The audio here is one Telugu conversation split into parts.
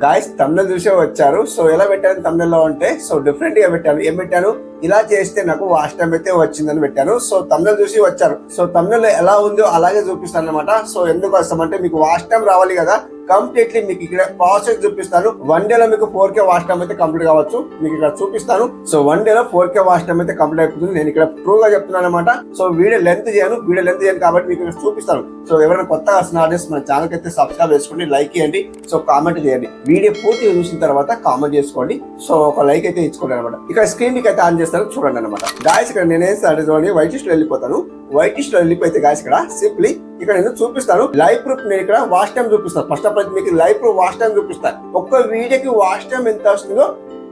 గాయస్ తమిళ చూసే వచ్చారు. సో ఎలా పెట్టాను తమిళలో అంటే సో డిఫరెంట్ గా పెట్టాను. ఏం పెట్టాను, ఇలా చేస్తే నాకు వాష్ టైం అయితే వచ్చిందని పెట్టాను. సో తమిళ చూసి వచ్చారు. సో తమిళలో ఎలా ఉందో అలాగే చూపిస్తాను అనమాట. సో ఎందుకు వస్తామంటే మీకు వాష్ టైం రావాలి కదా, కంప్లీట్లీ మీకు ఇక్కడ ప్రాసెస్ చూపిస్తాను. 1 డేలో మీకు 4K వాష్ టైం అయితే కంప్లీట్ కావచ్చు. మీకు ఇక్కడ చూపిస్తాను. సో 1 డేలో 4K వాష్ టైం అయితే కంప్లీట్ అయిపోతుంది. నేను ఇక్కడ ట్రూ గా చెప్తున్నాను అనమాట. సో వీడియో లెంత్ చేయను కాబట్టి మీకు ఇక్కడ చూపిస్తాను. సో ఎవరైనా కొత్తగా వస్తున్న ఆడియన్స్ మన ఛానల్ అయితే సబ్స్క్రైబ్ చేసుకోండి, లైక్ చేయండి, సో కామెంట్ చేయండి. వీడియో పూర్తిగా చూసిన తర్వాత కామెంట్ చేసుకోండి. సో ఒక లైక్ అయితే ఇచ్చుకోండి అనమాట. ఇక్కడ స్క్రీన్ కి అయితే ఆన్ చేస్తాను చూడండి అనమాట. గాయస్ ఇక్కడ నేనేం చూడండి వైట్ లిస్ట్ లో వెళ్ళిపోతాను. వైట్ లిస్ట్ లో వెళ్ళిపోతే గాయస్ ఇక్కడ సింప్లీ ఇక్కడ నేను చూపిస్తాను లైవ్ ప్రూఫ్. నేను ఇక్కడ వాష్ టైం చూపిస్తాను. ఫస్ట్ ఆఫ్ ఆల్ మీకు లైవ్ ప్రూఫ్ వాష్ టైం చూపిస్తాను. ఒక్క వీడియోకి వాష్ టైం ఎంత వస్తుందో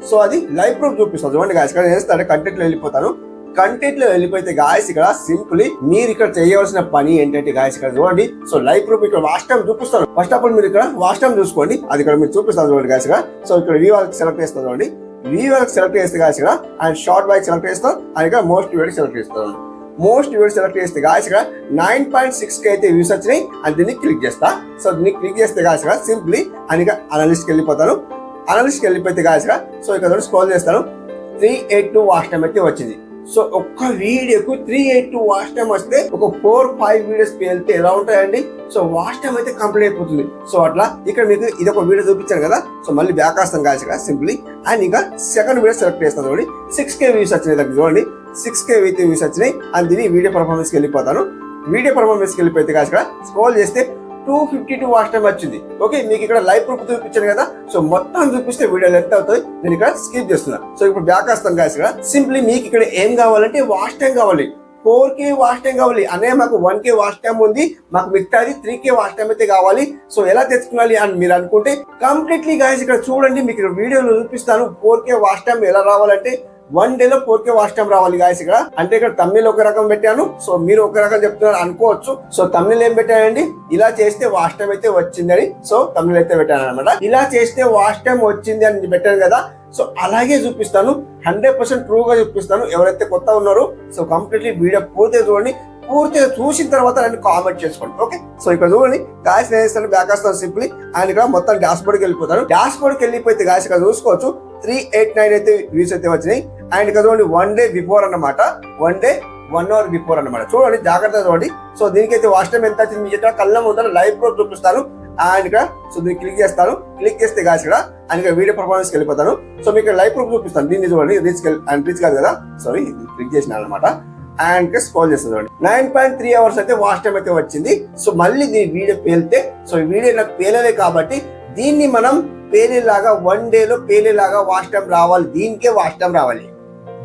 సో అది లైవ్ ప్రూఫ్ చూపిస్తాను. చూడండి గాయస్ ఇక్కడ నేను కంటెంట్ లో వెళ్ళిపోతాను. కంటెంట్ లో వెళ్ళిపోతే గాయస్ ఇక్కడ సింప్లీ మీరు ఇక్కడ చేయవలసిన పని ఏంటంటే గాయస్ ఇక్కడ చూడండి. సో లైవ్ ప్రూఫ్ ఇక్కడ వాష్ టైం చూపిస్తాను. ఫస్ట్ ఆఫ్ ఆల్ మీరు ఇక్కడ వాష్ టైం చూసుకోండి. అది ఇక్కడ మీరు చూపిస్తాను చూడండి గాయస్ ఇక్కడ. సో ఇక్కడ వ్యూ వాళ్ళకి సెలెక్ట్ చేస్తాను చూడండి. వ్యూ వాళ్ళకి సెలెక్ట్ చేస్తే గాయస్ ఇక్కడ అండ్ షార్ట్ బైక్ సెలెక్ట్ చేస్తాను. అండ్ ఇక్కడ మోస్ట్ వీడియో సెలెక్ట్ చేస్తాను. మోస్ట్ వీడియో సెలెక్ట్ చేస్తే గాయస్ ఇక్కడ 9.6K అయితే వ్యూస్ వచ్చినాయి. అండ్ దీన్ని క్లిక్ చేస్తా. సో దీన్ని క్లిక్ చేస్తే గాయస్ ఇక్కడ సింప్లీ అండ్ ఇక అనలిస్ట్ కి వెళ్ళిపోతాను. అనలిస్ట్ కి వెళ్ళిపోతే గాయస్ ఇక్కడ సో ఇక్కడ స్క్రోల్ చేస్తాను. 382 వాచ్ టైం అయితే వచ్చింది. సో ఒక్క వీడియోకు 382 వాచ్ టైం వస్తే ఒక 4-5 వీడియోస్ వెళ్తే ఎలా ఉంటాయండి. సో వాచ్ టైం అయితే కంప్లీట్ అయిపోతుంది. సో అట్లా ఇక్కడ మీకు ఇది ఒక వీడియో చూపించాను కదా. సో మళ్ళీ బ్యాక్ వస్తాను గాయస్ ఇక్కడ సింప్లీ అండ్ ఇంకా సెకండ్ వీడియో సెలెక్ట్ చేస్తాను చూడండి. 6K వ్యూస్ వచ్చినాయి దగ్గర చూడండి. 6K వ్యూస్ వచ్చినాయి అండ్ దీన్ని వీడియో పర్ఫార్మెన్స్ కి వెళ్ళిపోతాను. వీడియో పర్ఫార్మెన్స్ కి వెళ్ళిపోతే గాయస్ ఇక్కడ స్క్రోల్ చేస్తే 252 వాచ్ టైం వచ్చింది. ఓకే మీకు ఇక్కడ లైవ్ ప్రూఫ్ చూపించాను కదా. సో మొత్తం చూపిస్తే వీడియో ఎంత అవుతుంది నేను ఇక్కడ స్కిప్ చేస్తున్నా. సో ఇప్పుడు బ్యాక్ వస్తాను గాయస్ ఇక్కడ సింప్లీ మీకు ఇక్కడ ఏం కావాలంటే వాచ్ టైం కావాలి. 4K వాచ్ టైం కావాలి అనే మాకు 1K వాచ్ టైం ఉంది. మాకు మిగతాది 3K వాచ్ టైం అయితే కావాలి. సో ఎలా తెచ్చుకోవాలి అని మీరు అనుకుంటే కంప్లీట్లీ గాయస్ ఇక్కడ చూడండి. మీకు వీడియోలో చూపిస్తాను 4K వాచ్ టైం ఎలా రావాలంటే 1 డేలో 4K వాచ్ టైం రావాలి గాయస్ ఇక్కడ. అంటే ఇక్కడ తమిళ ఒక రకం పెట్టాను. సో మీరు ఒక రకం చెప్తున్నారు అనుకోవచ్చు. సో తమిళ ఏం పెట్టానండి, ఇలా చేస్తే వాచ్ టైం అయితే వచ్చిందని సో తమిళ అయితే పెట్టాను అనమాట. ఇలా చేస్తే వాచ్ టైం వచ్చింది అని పెట్టాను కదా. సో అలాగే చూపిస్తాను. 100% ట్రూ గా చూపిస్తాను. ఎవరైతే కొత్త ఉన్నారో సో కంప్లీట్లీ వీడియో పూర్తిగా చూడండి. పూర్తిగా చూసిన తర్వాత నన్ను కామెంట్ చేసుకోండి. ఓకే సో ఇక్కడ చూడండి గాయస్ నేను ఇస్తాను బ్యాక్ వస్తాను సింప్లీ అండ్ ఇక్కడ మొత్తం డాష్ బోర్డ్కి వెళ్ళిపోతాను. డాష్ బోర్డ్కి వెళ్ళిపోతే గాయస్ ఇక్కడ చూసుకోవచ్చు 389 అయితే వ్యూస్ అయితే వచ్చినాయి. అండ్ ఇక్కడ చూడండి 1 డే బిఫోర్ అన్నమాట. 1 డే 1 అవర్ బిఫోర్ అన్నమాట. చూడండి జాగ్రత్తగా చూడండి. సో దీనికైతే వాచ్ టైం ఎంత వచ్చింది మీకు కళ్ళ ముందర లైవ్ ప్రూఫ్ చూపిస్తాను. అండ్ ఇక్కడ సో దీన్ని క్లిక్ చేస్తాను. క్లిక్ చేస్తే గాయస్ ఇక్కడ అండ్ ఇక్కడ వీడియో పర్ఫార్మెన్స్ కి వెళ్ళిపోతాను. సో మీకు లైవ్ ప్రూఫ్ చూపిస్తాను. దీన్ని చూడండి రీచ్ కాదు కదా, సారీ క్లిక్ చేసిన అనమాట. అండ్ స్క్రోల్ చేస్తాను చూడండి 9.3 అవర్స్ అయితే వాచ్ టైం అయితే వచ్చింది. సో మళ్ళీ దీని వీడియో పేలితే సో ఈ వీడియో నాకు పేలలే కాబట్టి దీన్ని మనం పేలేలాగా 1 డేలో పేలేలాగా వాచ్ టైం రావాలి. దీనికే వాచ్ టైం రావాలి,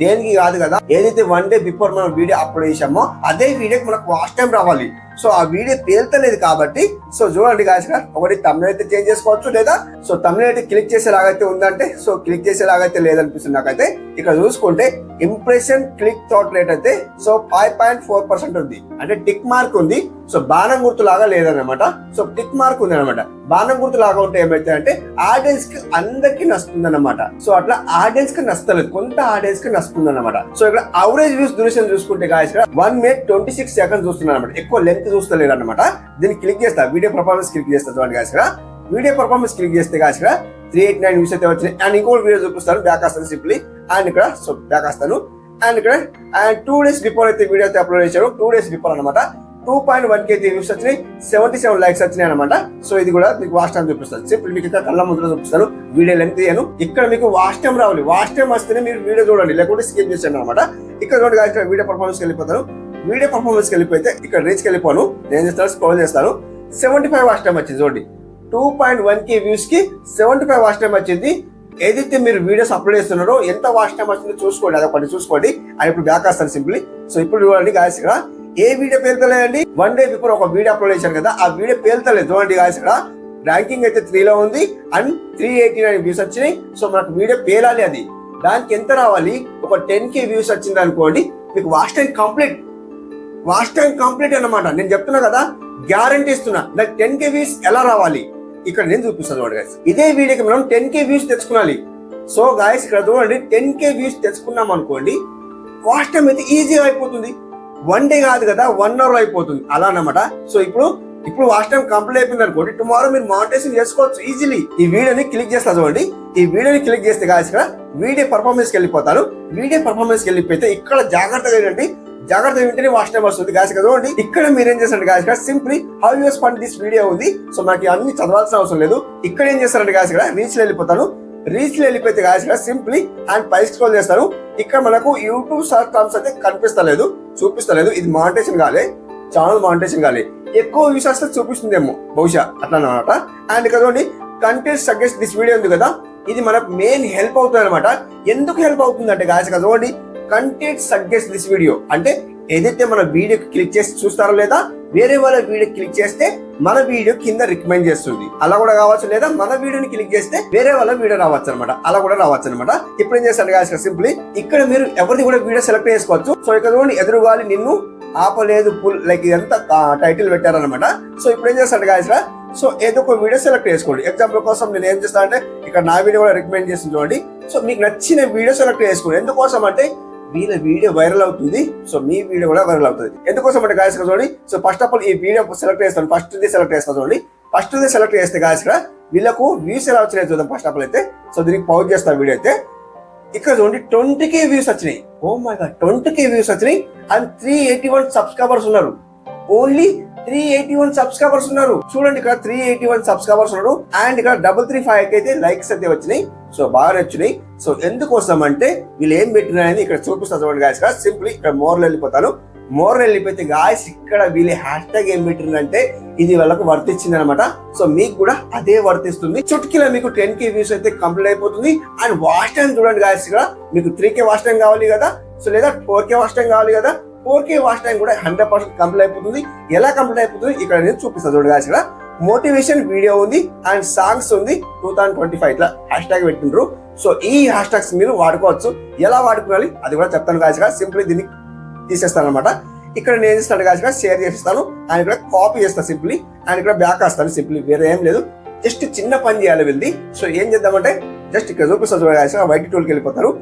దేనికి కాదు కదా. ఏదైతే 1 డే బిఫోర్ మనం వీడియో అప్లోడ్ చేసామో అదే వీడియోకి మనకు వాచ్ టైం రావాలి. సో ఆ వీడియో పేల్తలేదు కాబట్టి సో చూడండి గాయస్ ఒకటి తమిళ అయితే చేంజ్ చేసుకోవచ్చు, లేదా సో తమిళ అయితే క్లిక్ చేసేలాగైతే ఉందంటే సో క్లిక్ చేసేలాగైతే లేదనిపిస్తుంది నాకైతే. ఇక్కడ చూసుకుంటే ఇంప్రెషన్ క్లిక్ థాట్ రేట్ అయితే సో 5.4% ఉంది. అంటే టిక్ మార్క్ ఉంది. సో బాణం గుర్తు లాగా లేదన్నమాట. సో టిక్ మార్క్ ఉంది అనమాట. బాణం గుర్తు లాగా ఉంటే ఏమైతే అంటే ఆడియన్స్ కి అందరికి నస్తుంది అనమాట. సో అట్లా ఆడియన్స్ కి నచ్చలేదు, కొంత ఆడియన్స్ కి నస్తుంది అనమాట. సో ఇక్కడ అవరేజ్ వ్యూస్ డ్యూరేషన్ చూసుకుంటే గాయస్ 1 మినిట్ 26 సెకండ్స్ చూస్తున్నారు అనమాట. ఎక్కువ లెంత్ చూస్తలేరు అనమాట. దీన్ని క్లిక్ చేస్తా, వీడియో పర్ఫార్మెన్స్ క్లిక్ చేస్తా చూడండి గాయస్. వీడియో పర్ఫార్మెన్స్ క్లిక్ చేస్తే గాయస్ 389 వ్యూస్ అయితే వచ్చినాయి. అండ్ ఇంకోటి వీడియో చూపిస్తాను బ్యాక్ వస్తాను సింప్లీ అండ్ ఇక్కడ సో బ్యాక్ వస్తాను. అండ్ ఇక్కడ అండ్ 2 డేస్ బిఫోర్ అయితే వీడియో అయితే అప్లోడ్ చేశారు. 2 డేస్ బిఫోర్ అనమాట. 2.1K వ్యూస్ వచ్చినాయి, 77 లైక్స్ వచ్చినాయి అనమాట. సో ఇది కూడా మీకు వాచ్ టైం చూపిస్తాను. సింపుల్ మీకు ఇక్కడ కళ్ళ ముందులో చూపిస్తాను. వీడియో లెంత్ చేయను. ఇక్కడ మీకు వాచ్ టైం రావాలి. వాచ్ టైం వస్తేనే మీరు వీడియో చూడండి, లేకుంటే స్కిప్ చేయండి అనమాట. ఇక్కడ చూడండి గాయస్ వీడియో పర్ఫార్మెన్స్ వెళ్ళిపోతాను. వీడియో పర్ఫార్మెన్స్ వెళ్ళిపోతే ఇక్కడ రీచ్ వెళ్ళిపోను. నేను చేస్తాను స్క్రోల్ చేస్తాను. 75 వాచ్ టైం వచ్చింది చూడండి. 2.1K వ్యూస్ కి 75 వాచ్ టైం వచ్చింది. ఏదైతే మీరు వీడియోస్ అప్లోడ్ చేస్తున్నారో ఎంత వాచ్ టైం వచ్చిందో చూసుకోండి, అదొకటి చూసుకోండి. అది ఇప్పుడు బ్యాక్ వస్తాను సింప్లీ. సో ఇప్పుడు చూడండి గాయస్ ఇక్కడ ఏ వీడియో పేలుతలేదండి. 1 డే బిఫోర్ ఒక వీడియో అప్లోడ్ చేశాను కదా, ఆ వీడియో పేలుతలేదు. చూడండి గాయస్ ఇక్కడ ర్యాంకింగ్ అయితే 3లో ఉంది అండ్ 389 వ్యూస్ వచ్చినాయి. సో మనకు వీడియో పేలాలి, అది దానికి ఎంత రావాలి, ఒక 10K వ్యూస్ వచ్చింది అనుకోండి, మీకు watch time complete. Watch time complete అన్నమాట. నేను చెప్తున్నా కదా, గ్యారంటీ ఇస్తున్నా. నాకు 10K వ్యూస్ ఎలా రావాలి ఇక్కడ నేను చూపిస్తాను చూడండి గాయస్. ఇదే వీడియోకి మనం 10K వ్యూస్ తెచ్చుకోవాలి. సో గాయస్ ఇక్కడ చూడండి 10K వ్యూస్ తెచ్చుకున్నాం అనుకోండి, వాచ్ టైం అయితే ఈజీగా అయిపోతుంది. 1 డే కాదు కదా, 1 అవర్ అయిపోతుంది అలా అన్నమాట. సో ఇప్పుడు ఇప్పుడు వాచ్ టైం కంప్లీట్ అయిపోయింది అనుకోండి, టుమారో మీరు మానిటైజేషన్ చేసుకోవచ్చు ఈజీలీ. ఈ వీడియోని క్లిక్ చేస్తా చూడండి. ఈ వీడియోని క్లిక్ చేస్తే గాయస్ ఇక్కడ వీడియో పర్ఫార్మెన్స్ కి వెళ్ళిపోతాను. వీడియో పర్ఫార్మెన్స్ కి వెళ్ళిపోతే ఇక్కడ జాగ్రత్తగా ఏంటంటే జాగ్రత్తగా వింటేనే వాచ్ టైం వస్తుంది గాయస్. చూడండి ఇక్కడ మీరు ఏం చేస్తారంటే గాయస్ ఇక్కడ simply how you spend this video ఉంది. సో నాకు అన్ని చదవాల్సిన అవసరం లేదు. ఇక్కడ ఏం చేస్తారంటే గాయస్ ఇక్కడ రీచ్ లో వెళ్ళిపోతాను. రీచ్ లో వెళ్ళిపోతే గాయస్ ఇక్కడ సింప్లీ అండ్ పై స్క్రోల్ చేస్తాను. ఇక్కడ మనకు యూట్యూబ్ సర్చ్ టర్మ్స్ అయితే కనిపిస్తలేదు, చూపిస్తలేదు. ఇది మానిటైజేషన్ కాలే, ఛానల్ మానిటైజేషన్ కాలే. ఎక్కువ వ్యూస్ వస్తే చూపిస్తుందేమో బహుశా అట్లా అనమాట. అండ్ ఇక్కడ చూడండి కంటెంట్ సజెస్ట్ దిస్ వీడియో ఉంది కదా, ఇది మనకు మెయిన్ హెల్ప్ అవుతుంది అనమాట. ఎందుకు హెల్ప్ అవుతుంది అంటే గాయస్ చూడండి కంటెంట్ సజెస్ట్ దిస్ వీడియో అంటే ఏదైతే మన వీడియోకి క్లిక్ చేసి చూస్తారో లేదా వేరే వాళ్ళ వీడియో క్లిక్ చేస్తే మన వీడియో కింద రికమెండ్ చేస్తుంది. అలా కూడా కావచ్చు, లేదా మన వీడియోని క్లిక్ చేస్తే వేరే వాళ్ళ వీడియో రావచ్చు అనమాట. అలా కూడా రావచ్చు అనమాట. ఇప్పుడు ఏం చేస్తాను గాయస్ సింప్లీ ఇక్కడ మీరు ఎవరిది కూడా వీడియో సెలెక్ట్ చేసుకోవచ్చు. సో ఇక్కడ చూడండి ఎదురుగాలి నిన్ను ఆపలేదు పుల్ లైక్ ఇదంతా టైటిల్ పెట్టారనమాట. సో ఇప్పుడు ఏం చేస్తాను గాయస్ సో ఏదో ఒక వీడియో సెలెక్ట్ చేసుకోండి. ఎగ్జాంపుల్ కోసం నేను ఏం చేస్తాను అంటే ఇక్కడ నా వీడియో కూడా రికమెండ్ చేస్తుంది చూడండి. సో మీకు నచ్చిన వీడియో సెలెక్ట్ చేసుకోండి. ఎందుకోసం అంటే వీళ్ళ వీడియో వైరల్ అవుతుంది, సో మీ వీడియో కూడా వైరల్ అవుతుంది. ఎందుకోసం అంటే గాయస్ చూడండి. సో ఫస్ట్ ఆఫ్ ఆల్ ఈ వీడియో సెలెక్ట్ చేస్తాను, ఫస్ట్ సెలెక్ట్ చేస్తాను చూడండి. ఫస్ట్ సెలెక్ట్ చేస్తే గాయస్ వీళ్ళకు వ్యూస్ ఎలా వచ్చినాయి చూద్దాం. ఫస్ట్ ఆఫ్ ఆల్ అయితే సో దీనికి పౌజ్ చేస్తాను వీడియో అయితే. ఇక్కడ చూడండి 20K వ్యూస్ వచ్చినాయి. Oh my god 20K views వచ్చినాయి అండ్ 381 సబ్స్క్రైబర్స్ ఉన్నారు. ఓన్లీ 381 సబ్స్క్రైబర్స్ ఉన్నారు. చూడండి ఇక్కడ 381 సబ్స్క్రైబర్స్ ఉన్నారు. అండ్ ఇక్కడ 335 అయితే లైక్స్ అయితే వచ్చినాయి. సో బాగా నచ్చినాయి. సో ఎందుకోసం అంటే వీళ్ళు ఏం పెట్టినారని ఇక్కడ చూపిస్తారు చూడండి గాయస్. సింప్లీ ఇక్కడ మోర్లో వెళ్ళిపోతాను. మోర్లో వెళ్ళిపోతే గాయస్ ఇక్కడ వీళ్ళు హ్యాష్ ట్యాగ్ ఏం పెట్టిందంటే ఇది వాళ్ళకు వర్తిచ్చింది అనమాట. సో మీకు కూడా అదే వర్తిస్తుంది. చుట్కీలో మీకు 10K వ్యూస్ అయితే కంప్లీట్ అయిపోతుంది. అండ్ వాచ్ టైం చూడండి గాయస్ ఇక్కడ మీకు 3K వాచ్ టైం కావాలి కదా, సో లేదా 4K వాచ్ టైం కావాలి కదా, 4K వాచ్ టైం కూడా 100% కంప్లీట్ అయిపోతుంది. ఎలా కంప్లీట్ అయిపోతుంది ఇక్కడ నేను చూపిస్తాను చూడండి గాయస్. ఇక్కడ మోటివేషన్ వీడియో ఉంది అండ్ సాంగ్స్ ఉంది 2025 ఇట్లా హ్యాష్ ట్యాగ్ పెట్టిండ్రు. సో ఈ హ్యాష్ ట్యాగ్స్ మీరు వాడుకోవచ్చు. ఎలా వాడుకోవాలి అది కూడా చెప్తాను గాయస్. సింప్లీ దీన్ని తీసేస్తాను అనమాట. ఇక్కడ నేను చేస్తాను గాయస్ షేర్ చేస్తాను అండ్ ఇక్కడ కాపీ చేస్తాను సింప్లీ అండ్ ఇక్కడ బ్యాక్ వస్తాను సింప్లీ. వేరే ఏం లేదు, జస్ట్ చిన్న పని చేయాలి వెళ్ళి. సో ఏం చేద్దామంటే జస్ట్ ఇక్కడ చూపిస్తాను చూడండి గాయస్. వైట్ టూల్కి వెళ్ళిపోతారు.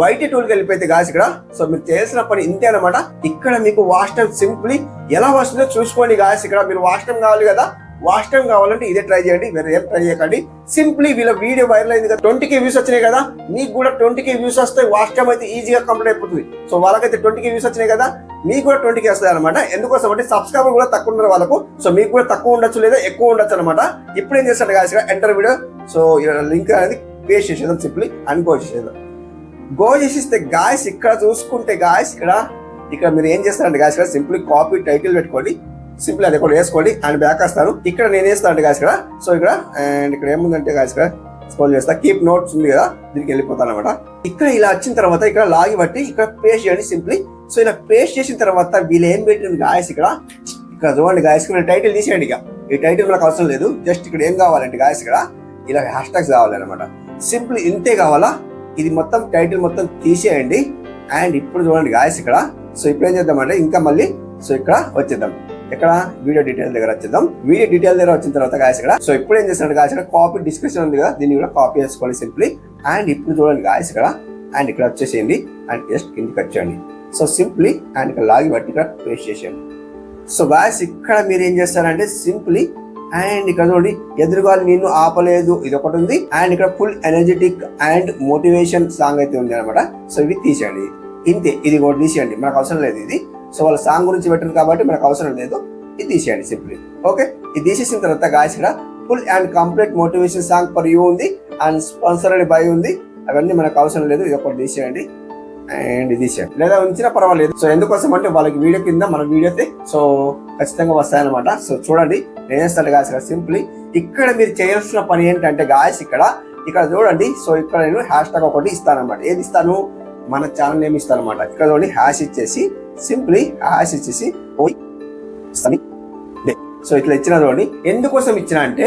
వైట్ టూల్కి వెళ్ళిపోతే గాయస్ ఇక్కడ సో మీరు చేయాల్సిన పని ఇంతే అనమాట. ఇక్కడ మీకు వాచ్ టైం సింప్లీ ఎలా వస్తుందో చూసుకోండి గాయస్. ఇక్కడ మీరు వాచ్ టైం కావాలి కదా, వాచ్ టైం కావాలంటే ఇదే ట్రై చేయండి, వేరే ఏం ట్రై చేయకండి. సింప్లీ వీళ్ళ వీడియో వైరల్ అయింది కదా, 20K వ్యూస్ వచ్చినాయి కదా, మీకు కూడా 20K వ్యూస్ వస్తాయి. వాచ్ టైం అయితే ఈజీగా కంప్లీట్ అయిపోతుంది. సో వాళ్ళకైతే 20K వ్యూస్ వచ్చినాయి కదా, మీకు కూడా 20K వస్తాయి అనమాట. ఎందుకోసం అంటే సబ్స్క్రైబర్ కూడా తక్కువ ఉన్నారు వాళ్ళకు. సో మీకు కూడా తక్కువ ఉండొచ్చు లేదా ఎక్కువ ఉండొచ్చు అనమాట. ఇప్పుడు ఏం చేస్తాడు guys enter video. So link అనేది పేస్ట్ చేసేద్దాం సింప్లీ అండ్ గో చేసేద్దాం. గో చేసిస్తే గాయస్ ఇక్కడ చూసుకుంటే గాయస్ ఇక్కడ మీరు ఏం చేస్తారంటే గాయస్ ఇక్కడ సింప్లీ కాపీ టైటిల్ పెట్టుకోండి. సింపుల్ అది కూడా వేసుకోండి అండ్ బ్యాక్ వస్తాను. ఇక్కడ నేను వేస్తాను గాయస్ ఇక్కడ. సో ఇక్కడ అండ్ ఇక్కడ ఏముందంటే గాయస్ ఇక్కడ స్క్రోల్ చేస్తా, కీప్ నోట్స్ ఉంది కదా, దీనికి వెళ్ళిపోతాను అనమాట. ఇక్కడ ఇలా వచ్చిన తర్వాత ఇక్కడ లాగి బట్టి ఇక్కడ పేస్ట్ చేయండి సింప్లీ. సో ఇలా పేస్ట్ చేసిన తర్వాత వీళ్ళు ఏం పెట్టింది గాయస్ ఇక్కడ చూడండి గాయస్ టైటిల్ తీసేయండి. ఇక ఈ టైటిల్ మనకు అవసరం లేదు. జస్ట్ ఇక్కడ ఏం కావాలంటే గాయస్ ఇక్కడ ఇలా హ్యాష్ ట్యాగ్స్ కావాలన్నమాట. సింపుల్ ఇంతే కావాలా. ఇది మొత్తం టైటిల్ మొత్తం తీసేయండి. అండ్ ఇప్పుడు చూడండి గాయస్ ఇక్కడ సో ఇప్పుడు ఏం చేద్దామంటే ఇంకా మళ్ళీ సో ఇక్కడ వచ్చేద్దాం. ఇక్కడ వీడియో డీటెయిల్ దగ్గర వచ్చేద్దాం. వీడియో డీటెయిల్ దగ్గర వచ్చిన తర్వాత గాయస్ ఇక్కడ సో ఇప్పుడు ఏం చేస్తాడు గాయస్ ఇక్కడ కాపీ డిస్క్రిప్షన్ ఉంది కదా, దీన్ని కూడా కాపీ చేసుకోండి సింప్లీ. అండ్ ఇప్పుడు చూడండి గాయస్ ఇక్కడ అండ్ ఇక్కడ వచ్చేసేయండి అండ్ జస్ట్ కిందికి వచ్చేయండి. సో సింప్లీ అండ్ ఇక్కడ లాగి బట్టి ఇక్కడ పేస్ట్ చేసేయండి. సో గాయస్ ఇక్కడ మీరు ఏం చేస్తారంటే సింప్లీ అండ్ ఇక్కడ చూడండి ఎదురుగా నిన్ను ఆపలేదు ఇది ఒకటి ఉంది. అండ్ ఇక్కడ full energetic and motivation song అయితే ఉంది అనమాట. సో ఇవి తీసేయండి ఇంతే. ఇది కూడా తీసేయండి, మనకు అవసరం లేదు ఇది. సో వాళ్ళ సాంగ్ గురించి పెట్టారు కాబట్టి మనకు అవసరం లేదు, ఇది తీసేయండి సింప్లీ. ఓకే, ఇది తీసేసిన తర్వాత గాయస్ ఇక్కడ full and complete motivation song for you ఉంది అండ్ స్పాన్సర్డ్ బై ఉంది. అవన్నీ మనకు అవసరం లేదు, ఇది ఒకటి తీసేయండి అండ్ ఇది తీసేయండి, లేదా ఉంచినా పర్వాలేదు. సో ఎందుకోసం అంటే వాళ్ళకి వీడియో కింద మన వీడియో అయితే సో ఖచ్చితంగా వస్తాయన్నమాట. సో చూడండి నేను చేస్తాను గాయస్ ఇక్కడ సింప్లీ. ఇక్కడ మీరు చేయాల్సిన పని ఏంటంటే గాయస్ ఇక్కడ చూడండి. సో ఇక్కడ నేను హ్యాష్ ట్యాగ్ ఒకటి ఇస్తాను అనమాట. ఏది ఇస్తాను, మన ఛానల్ నేమ్ ఇస్తాను అనమాట. ఇక్కడ చూడండి హ్యాష్ ఇచ్చేసి సింప్లీ హ్యాష్ ఇచ్చేసి సో ఇట్లా ఇచ్చిన చూడండి. ఎందుకోసం ఇచ్చిన అంటే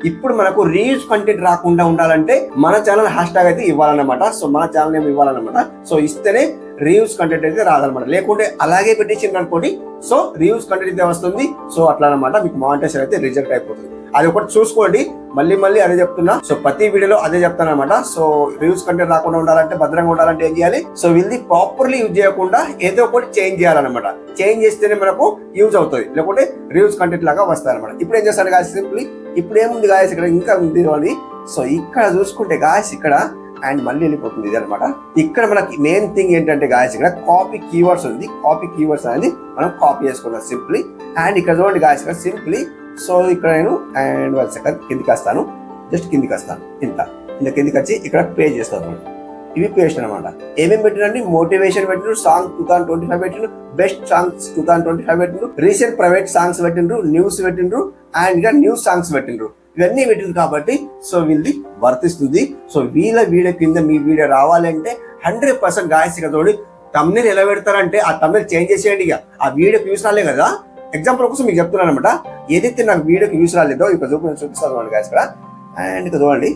ఇప్పుడు మనకు రీల్స్ కంటెంట్ రాకుండా ఉండాలంటే మన ఛానల్ హ్యాష్ ట్యాగ్ అయితే ఇవ్వాలన్నమాట. సో మన ఛానల్ నేమ్ ఇవ్వాలన్నమాట. సో ఇస్తేనే రివ్యూస్ కంటెంట్ అయితే రాదనమాట. లేకుంటే అలాగే పెట్టించింది అనుకోండి, సో రివ్యూస్ కంటెంట్ అయితే వస్తుంది. సో అట్లా అనమాట మీకు మానిటైజేషన్ అయితే రిజెక్ట్ అయిపోతుంది. అది ఒకటి చూసుకోండి. మళ్ళీ అదే చెప్తున్నా. సో ప్రతి వీడియోలో అదే చెప్తాను అనమాట. సో రివ్యూస్ కంటెంట్ రాకుండా ఉండాలంటే, భద్రంగా ఉండాలంటే ఏం చేయాలి? సో వీళ్ళది ప్రాపర్లీ యూజ్ చేయకుండా ఏదో ఒకటి చేంజ్ చేయాలన్నమాట. చేంజ్ చేస్తేనే మనకు యూజ్ అవుతుంది, లేకుంటే రివ్యూస్ కంటెంట్ లాగా వస్తాయి అనమాట. ఇప్పుడు ఏం చేస్తాను గాయస్, సింప్లీ ఇప్పుడు ఏముంది గాయస్, ఇక్కడ ఇంకా ఉంది అని. సో ఇక్కడ చూసుకుంటే గాయస్ ఇక్కడ అండ్ మళ్ళీ వెళ్ళిపోతుంది ఇది అనమాట. ఇక్కడ మనకి మెయిన్ థింగ్ ఏంటంటే గాయస్, ఇక్కడ కాపీ కీవర్డ్స్ ఉంది. కాపీ కీవర్డ్స్ అనేది మనం కాపీ చేసుకున్నాం సింప్లీ. అండ్ ఇక్కడ చూడండి గాయస్, ఇక్కడ సింప్లీ. సో ఇక్కడ నేను అండ్ 1 సెకండ్ కిందికి వస్తాను, జస్ట్ కిందికి వస్తాను, ఇంత కిందికి వచ్చి ఇక్కడ పే చేస్తాను. ఇవి పేస్ట్ అనమాట. ఏమేమి పెట్టినండి? మోటివేషన్ పెట్టిండ్రు, సాంగ్ 2025 పెట్టిండ్రు, బెస్ట్ సాంగ్స్ 2025 పెట్టిండ్రు, రీసెంట్ ప్రైవేట్ సాంగ్స్ పెట్టిండ్రు, న్యూస్ పెట్టిండ్రు, అండ్ ఇంకా న్యూస్ సాంగ్స్ పెట్టిండ్రు. ఇవన్నీ పెట్టింది కాబట్టి సో వీళ్ళది వర్తిస్తుంది. సో వీళ్ళ వీడియో కింద మీ వీడియో రావాలంటే 100% గాయస్ ఇక్కడ చూడండి తమ్నెయిల్ ఎలా పెడతారంటే ఆ తమ్నెయిల్ చేంజ్ చేసేయండి. ఇక ఆ వీడియోకి వ్యూస్ రాలే కదా, ఎగ్జాంపుల్ కోసం మీకు చెప్తున్నాను అనమాట. ఏదైతే నాకు వీడియోకి వ్యూస్ రాలేదో ఇక్కడ చూపిస్తాను చూడండి గాయస్ ఇక్కడ. అండ్ ఇక్కడ చూడండి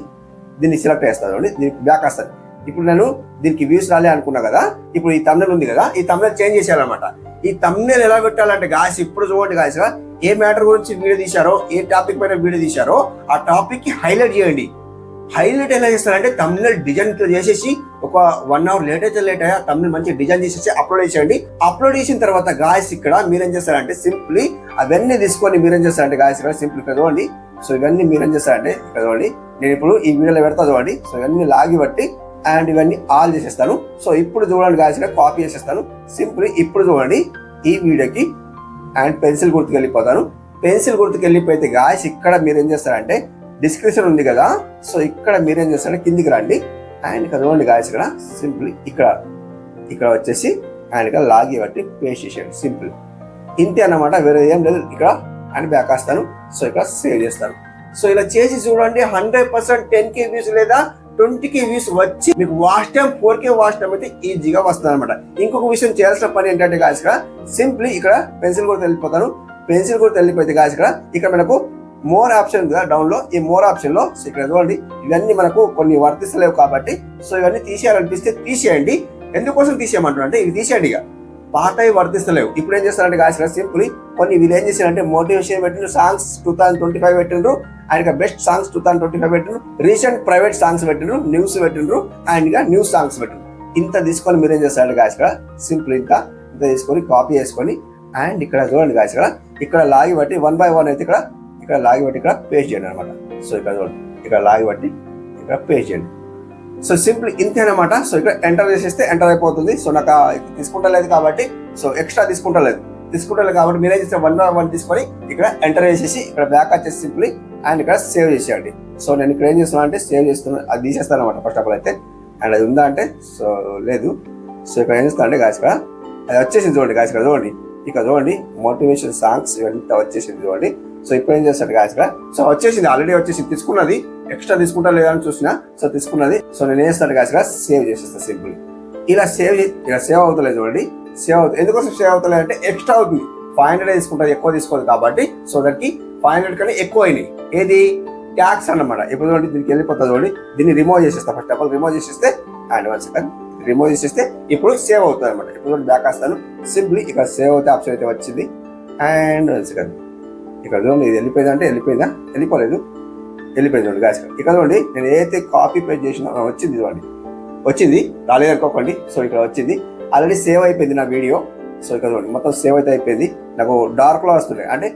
దీన్ని సెలెక్ట్ చేస్తాను చూడండి, దీనికి బ్యాక్ వస్తాను. ఇప్పుడు నేను దీనికి వ్యూస్ రాలే అనుకున్నా కదా, ఇప్పుడు ఈ తమ్నెయిల్ ఉంది కదా, ఈ తమ్నెయిల్ చేంజ్ చేసేయాలన్నమాట. ఈ తమ్నెయిల్ ఎలా పెట్టాలంటే గాయస్ ఇప్పుడు చూడండి గాయస్, ఏ మ్యాటర్ గురించి వీడియో తీశారో, ఏ టాపిక్ పైన వీడియో తీశారో ఆ టాపిక్ కి హైలైట్ చేయండి. హైలైట్ ఎలా చేస్తారంటే తమ్నెయిల్ డిజైన్ చేసేసి ఒక 1 అవర్ లేట్ అయితే లేట్ అయ్యా తమ్నెయిల్ మంచి డిజైన్ చేసేసి అప్లోడ్ చేసేయండి. అప్లోడ్ చేసిన తర్వాత గాయస్ ఇక్కడ మీరేం చేస్తారంటే సింప్లీ అవన్నీ తీసుకొని మీరేం చేస్తారంటే గాయస్ ఇక్కడ సింప్లీ ఇక్కడ చూడండి. సో ఇవన్నీ మీరేం చేస్తారంటే ఇక్కడ చూడండి, నేను ఇప్పుడు ఈ వీడియోలో పెడతా చూడండి. సో ఇవన్నీ లాగి బట్టి అండ్ ఇవన్నీ ఆల్ చేసేస్తాను. సో ఇప్పుడు చూడండి గాయస్ ఇక్కడ కాపీ చేసేస్తాను సింప్లీ. ఇప్పుడు చూడండి ఈ వీడియోకి అండ్ పెన్సిల్ గుర్తుకు వెళ్ళిపోతాను. పెన్సిల్ గుర్తుకు వెళ్ళిపోతే గాయస్ ఇక్కడ మీరేం చేస్తారంటే డిస్క్రిప్షన్ ఉంది కదా, సో ఇక్కడ మీరేం చేస్తారంటే కిందికి రండి. అండ్ ఇక్కడ చూడండి గాయస్ ఇక్కడ సింప్లీ ఇక్కడ వచ్చేసి అండ్ ఇక్కడ లాగి బట్టి పేస్ట్ చేసేయండి సింపుల్. ఇంతే అన్నమాట, వేరే ఏం లేదు. ఇక్కడ అండ్ బ్యాక్ వస్తాను. సో ఇక్కడ సేవ్ చేస్తాను. సో ఇలా చేసి చూడండి 100% 10K వ్యూస్ లేదా 20K వ్యూస్ వచ్చి మీకు watch time 4K watch time అయితే ఈజీగా వస్తుంది అనమాట. ఇంకొక విషయం చేయాల్సిన పని ఏంటంటే గాయస్ ఇక్కడ సింప్లీ ఇక్కడ పెన్సిల్ కూడా వెళ్ళిపోతాను. పెన్సిల్ కూడా వెళ్ళిపోతే గాయస్ ఇక్కడ మనకు మోర్ ఆప్షన్ కదా డౌన్ లో, ఈ మోర్ ఆప్షన్ లో ఇక్కడ చూడండి ఇవన్నీ మనకు కొన్ని వర్తిస్తలేవు కాబట్టి సో ఇవన్నీ తీసేయాలనిపిస్తే తీసేయండి. ఎందుకోసం తీసేయమంటున్నా అంటే ఇవి తీసేయండి, ఇక పాతవి వర్తిస్తలేవు. ఇప్పుడు ఏం చేస్తారంటే గాయస్ సింపుల్ కొన్ని వీళ్ళు ఏం చేశారంటే మోటివేషన్ పెట్టిండ్రు, సాంగ్స్ 2025 పెట్టిండ్రు, అండ్ ఇక బెస్ట్ సాంగ్స్ 2025 పెట్టిండ్రు, రీసెంట్ ప్రైవేట్ సాంగ్స్ పెట్టిండ్రు, న్యూస్ పెట్టిండ్రు, అండ్ ఇక న్యూస్ సాంగ్స్ పెట్టిండ్రు. ఇంత తీసుకొని మీరు ఏం చేస్తారంటే గాయస్ సింపుల్ ఇంత తీసుకొని కాపీ చేసుకొని అండ్ ఇక్కడ చూడండి గాయస్ ఇక్కడ లాగి బట్టి 1 by 1 అయితే ఇక్కడ లాగి బట్టి ఇక్కడ పేస్ట్ చేయండి అనమాట. సో ఇక్కడ చూడండి ఇక్కడ లాగి బట్టి ఇక్కడ పేస్ట్ చేయండి. సో సింపుల్ ఇంతే అనమాట. సో ఇక్కడ ఎంటర్ చేసేస్తే ఎంటర్ అయిపోతుంది. సో నాకు తీసుకుంటలేదు కాబట్టి సో ఎక్స్ట్రా తీసుకుంటలేదు కాబట్టి మీరేం చేస్తే 1 by 1 తీసుకొని ఇక్కడ ఎంటర్ చేసేసి ఇక్కడ బ్యాక్ వచ్చేసి సింపుల్ అండ్ ఇక్కడ సేవ్ చేసేయండి. సో నేను ఇక్కడ ఏం చేస్తున్నా అంటే సేవ్ చేస్తున్నా, అది తీసేస్తాను అనమాట ఫస్ట్ ఆఫ్ ఆల్ అయితే. అండ్ అది ఉందా అంటే సో లేదు. సో ఇక్కడ ఏం చేస్తా అంటే గాయస్ ఇక్కడ అది వచ్చేసింది చూడండి గాయస్ ఇక్కడ చూడండి మోటివేషన్ సాంగ్స్ ఇవంతా వచ్చేసింది చూడండి. సో ఇప్పుడు ఏం చేస్తాడు గాయస్ సో వచ్చేసింది, ఆల్రెడీ వచ్చేసి తీసుకున్నది, ఎక్స్ట్రా తీసుకుంటా లేదా అని చూసినా సో తీసుకున్నది. సో నేను ఏం చేస్తాను గాయస్ సేవ్ చేసేస్తా సింపుల్. ఇలా సేవ్ అవుతలేదు చూడండి, సేవ్ అవుతుంది. ఎందుకోసం సేవ్ అవుతలేదు అంటే ఎక్స్ట్రా అవుతుంది, 500 తీసుకుంటుంది, ఎక్కువ తీసుకోదు కాబట్టి. సో దానికి 500 కన్నా ఎక్కువ అయినాయి. ఏది ట్యాక్స్ అన్నమాట. ఇప్పుడు చూడండి దీనికి వెళ్ళిపోతుంది చూడండి, దీన్ని రిమూవ్ చేసేస్తా. ఫస్ట్ ఆఫ్ ఆల్ రిమూవ్ చేసేస్తే అండ్ 1 సెకండ్ రిమూవ్ చేసేస్తే ఇప్పుడు సేవ్ అవుతుంది అనమాట. ఇప్పుడు బ్యాక్ వస్తాను సింప్లీ ఇక్కడ సేవ్ అవుతే ఆప్షన్ అయితే వచ్చింది. అండ్ 1 సెకండ్ ఇక్కడ చూడండి ఇది వెళ్ళిపోయిందా అంటే వెళ్ళిపోలేదు చూడండి గాయస్. ఇక్కడ చూడండి నేను ఏదైతే కాపీ పేస్ట్ చేసినా వచ్చింది చూడండి, వచ్చింది రాలేదనుకోకండి. సో ఇక్కడ వచ్చింది, ఆల్రెడీ సేవ్ అయిపోయింది నా వీడియో. సో ఇక్కడ చూడండి మొత్తం సేవ్ అయితే అయిపోయింది. నాకు డార్క్ లో వస్తుండే అంటే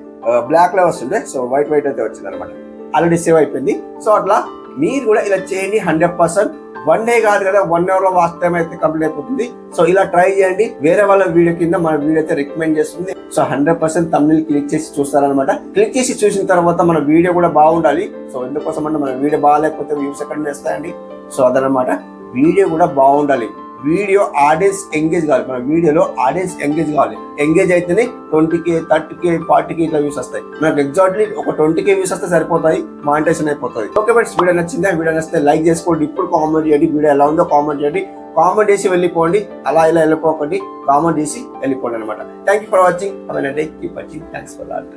బ్లాక్ లో వస్తుండే, సో వైట్ అయితే వచ్చింది అనమాట, ఆల్రెడీ సేవ్ అయిపోయింది. సో అట్లా మీరు కూడా ఇలా చేయండి 100%. 1 day కాదు కదా, 1 hour లో వాచ్ టైం అయితే కంప్లీట్ అయిపోతుంది. సో ఇలా ట్రై చేయండి. వేరే వాళ్ళ వీడియో కింద మన వీడియో అయితే రికమెండ్ చేస్తుంది. సో 100% తమ్నెయిల్ క్లిక్ చేసి చూస్తారనమాట. క్లిక్ చేసి చూసిన తర్వాత మన వీడియో కూడా బాగుండాలి. సో ఎందుకోసం అంటే మన వీడియో బాగాలేకపోతే వ్యూస్ ఎక్కడ వేస్తాయండి. సో అదనమాట, వీడియో కూడా బాగుండాలి. వీడియో ఆడియన్స్ ఎంగేజ్ కావాలి, మన వీడియోలో ఆడియన్స్ ఎంగేజ్ కావాలి. ఎంగేజ్ అయితేనే 20K 30K 40K ఇట్లా వ్యూస్ వస్తాయి. మనకు ఎగ్జాక్ట్లీ ఒక 20K వ్యూస్ వస్తే సరిపోతాయి, మానిటైజేషన్ అయిపోతుంది. ఓకే ఫ్రెండ్స్, వీడియో నచ్చిందా? వీడియో నచ్చితే లైక్ చేసుకోండి. ఇప్పుడు కామెంట్ చేయండి, వీడియో ఎలా ఉందో కామెంట్ చేయండి. కామెంట్ చేసి వెళ్ళిపోండి, అలా ఇలా వెళ్ళిపోకండి, కామెంట్ చేసి వెళ్ళిపోండి అనమాట. Thank you for watching. Thanks for watching.